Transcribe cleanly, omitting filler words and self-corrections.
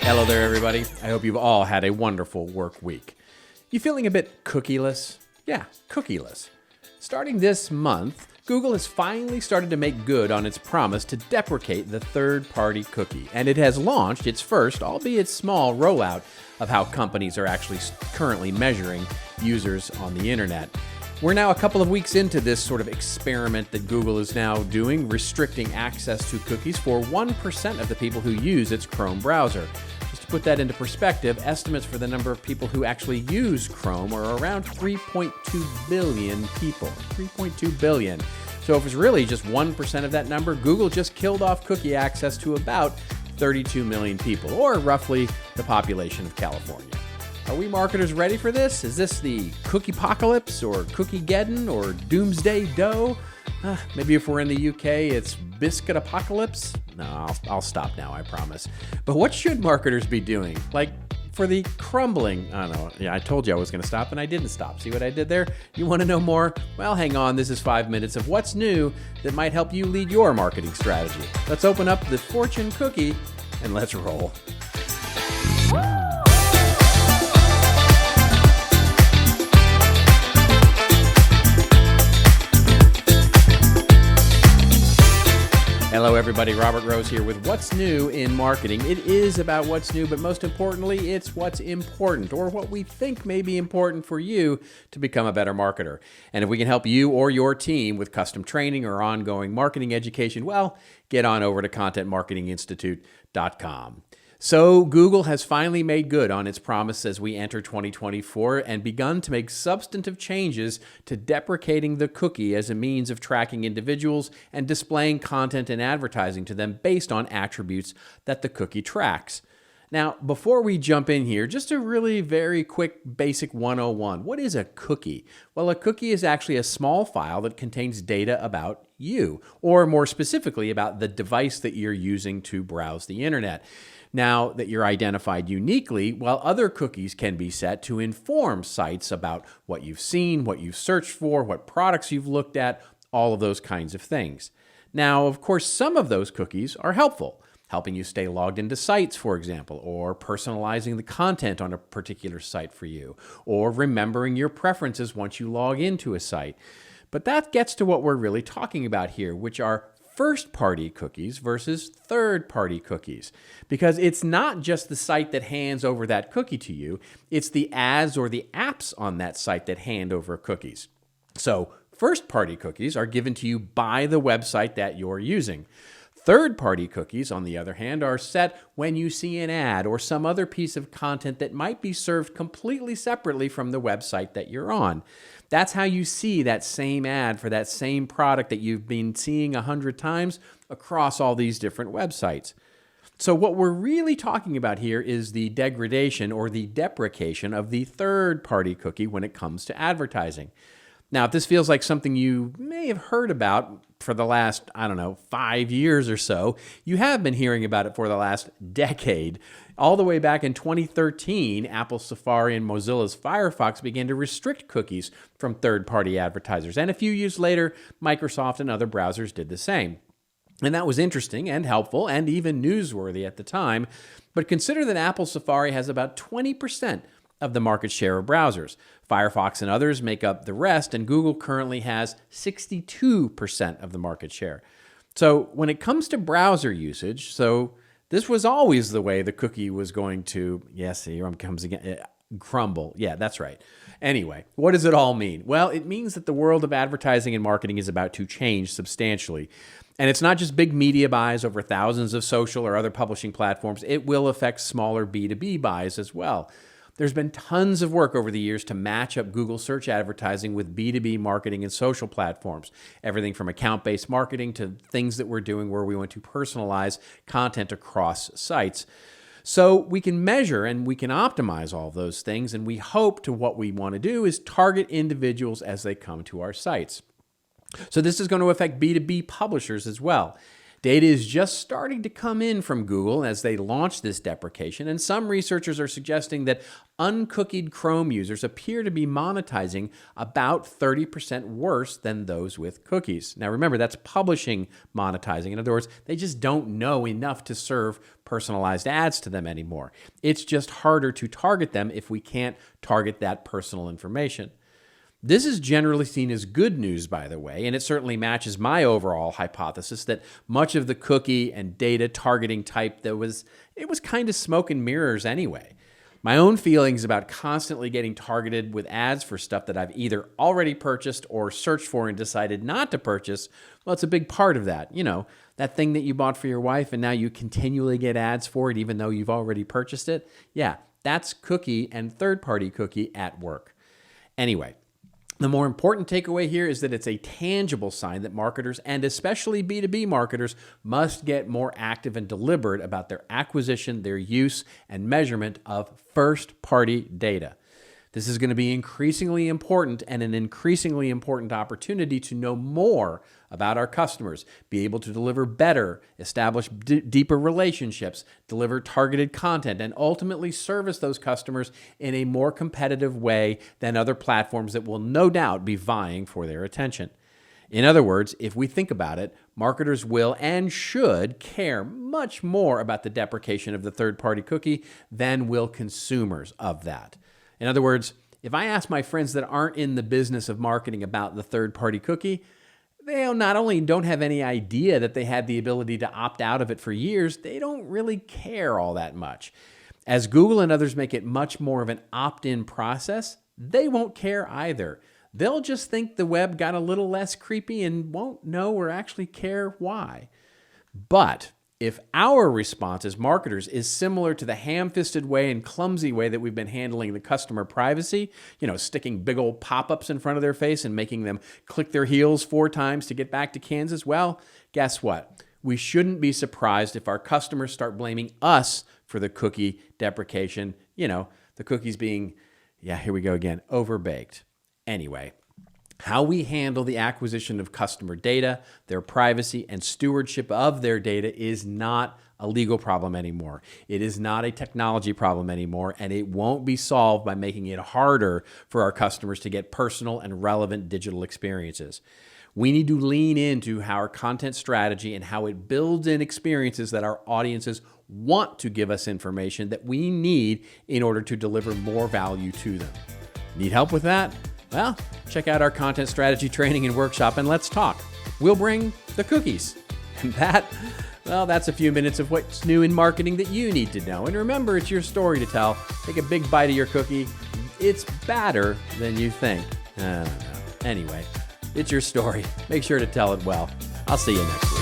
Hello there, everybody. I hope you've all had a wonderful work week. You feeling a bit cookieless? Yeah, cookieless. Starting this month, Google has finally started to make good on its promise to deprecate the third-party cookie, and it has launched its first, albeit small, rollout of how companies are actually currently measuring users on the internet. We're now a couple of weeks into this sort of experiment that Google is now doing, restricting access to cookies for 1% of the people who use its Chrome browser. Just to put that into perspective, estimates for the number of people who actually use Chrome are around 3.2 billion people. 3.2 billion. So if it's really just 1% of that number, Google just killed off cookie access to about 32 million people, or roughly the population of California. Are we marketers ready for this? Is this the cookie apocalypse or cookie-geddon or doomsday dough? Maybe if we're in the UK, it's biscuit apocalypse? No, I'll stop now, I promise. But what should marketers be doing? Like for the crumbling, I don't know, yeah, I told you I was going to stop and I didn't stop. See what I did there? You want to know more? Well, hang on, this is 5 minutes of what's new that might help you lead your marketing strategy. Let's open up the fortune cookie and let's roll. Hello everybody, Robert Rose here with What's New in Marketing. It is about what's new, but most importantly, it's what's important, or what we think may be important for you to become a better marketer. And if we can help you or your team with custom training or ongoing marketing education, well, get on over to contentmarketinginstitute.com. So Google has finally made good on its promise as we enter 2024 and begun to make substantive changes to deprecating the cookie as a means of tracking individuals and displaying content and advertising to them based on attributes that the cookie tracks. Now, before we jump in here, just a really very quick basic 101. What is a cookie? Well, a cookie is actually a small file that contains data about you, or more specifically about the device that you're using to browse the internet. Now that you're identified uniquely, while other cookies can be set to inform sites about what you've seen, what you've searched for, what products you've looked at, all of those kinds of things. Now, of course, some of those cookies are helpful, helping you stay logged into sites, for example, or personalizing the content on a particular site for you, or remembering your preferences once you log into a site. But that gets to what we're really talking about here, which are first-party cookies versus third-party cookies. Because it's not just the site that hands over that cookie to you, it's the ads or the apps on that site that hand over cookies. So first-party cookies are given to you by the website that you're using. Third-party cookies, on the other hand, are set when you see an ad or some other piece of content that might be served completely separately from the website that you're on. That's how you see that same ad for that same product that you've been seeing 100 times across all these different websites. So what we're really talking about here is the degradation or the deprecation of the third-party cookie when it comes to advertising. Now, if this feels like something you may have heard about for the last, 5 years or so, you have been hearing about it for the last decade. All the way back in 2013, Apple's Safari and Mozilla's Firefox began to restrict cookies from third-party advertisers. And a few years later, Microsoft and other browsers did the same. And that was interesting and helpful and even newsworthy at the time. But consider that Apple Safari has about 20% of the market share of browsers. Firefox and others make up the rest, and Google currently has 62% of the market share. So when it comes to browser usage, this was always the way the cookie was going to, yes, here comes again, crumble. Yeah, that's right. Anyway, what does it all mean? Well, it means that the world of advertising and marketing is about to change substantially. And it's not just big media buys over thousands of social or other publishing platforms. It will affect smaller B2B buys as well. There's been tons of work over the years to match up Google search advertising with B2B marketing and social platforms. Everything from account-based marketing to things that we're doing where we want to personalize content across sites. So we can measure and we can optimize all of those things, and we hope to what we want to do is target individuals as they come to our sites. So this is going to affect B2B publishers as well. Data is just starting to come in from Google as they launch this deprecation, and some researchers are suggesting that uncookied Chrome users appear to be monetizing about 30% worse than those with cookies. Now remember, that's publishing monetizing. In other words, they just don't know enough to serve personalized ads to them anymore. It's just harder to target them if we can't target that personal information. This is generally seen as good news, by the way, and it certainly matches my overall hypothesis that much of the cookie and data targeting type it was kind of smoke and mirrors anyway. My own feelings about constantly getting targeted with ads for stuff that I've either already purchased or searched for and decided not to purchase, well, it's a big part of that. You know, that thing that you bought for your wife and now you continually get ads for it even though you've already purchased it. Yeah, that's cookie and third-party cookie at work. Anyway, the more important takeaway here is that it's a tangible sign that marketers, and especially B2B marketers, must get more active and deliberate about their acquisition, their use, and measurement of first-party data. This is going to be increasingly important and an increasingly important opportunity to know more about our customers, be able to deliver better, establish deeper relationships, deliver targeted content, and ultimately service those customers in a more competitive way than other platforms that will no doubt be vying for their attention. In other words, if we think about it, marketers will and should care much more about the deprecation of the third-party cookie than will consumers of that. In other words, if I ask my friends that aren't in the business of marketing about the third-party cookie, they not only don't have any idea that they had the ability to opt out of it for years, they don't really care all that much. As Google and others make it much more of an opt-in process, they won't care either. They'll just think the web got a little less creepy and won't know or actually care why. But if our response as marketers is similar to the ham-fisted way and clumsy way that we've been handling the customer privacy, sticking big old pop-ups in front of their face and making them click their heels 4 times to get back to Kansas, well, guess what? We shouldn't be surprised if our customers start blaming us for the cookie deprecation, the cookies being, here we go again, overbaked. Anyway, how we handle the acquisition of customer data, their privacy, and stewardship of their data is not a legal problem anymore. It is not a technology problem anymore, and it won't be solved by making it harder for our customers to get personal and relevant digital experiences. We need to lean into our content strategy and how it builds in experiences that our audiences want to give us information that we need in order to deliver more value to them. Need help with that? Well, check out our content strategy training and workshop and let's talk. We'll bring the cookies. And that's a few minutes of what's new in marketing that you need to know. And remember, it's your story to tell. Take a big bite of your cookie. It's badder than you think. I don't know. Anyway, it's your story. Make sure to tell it well. I'll see you next week.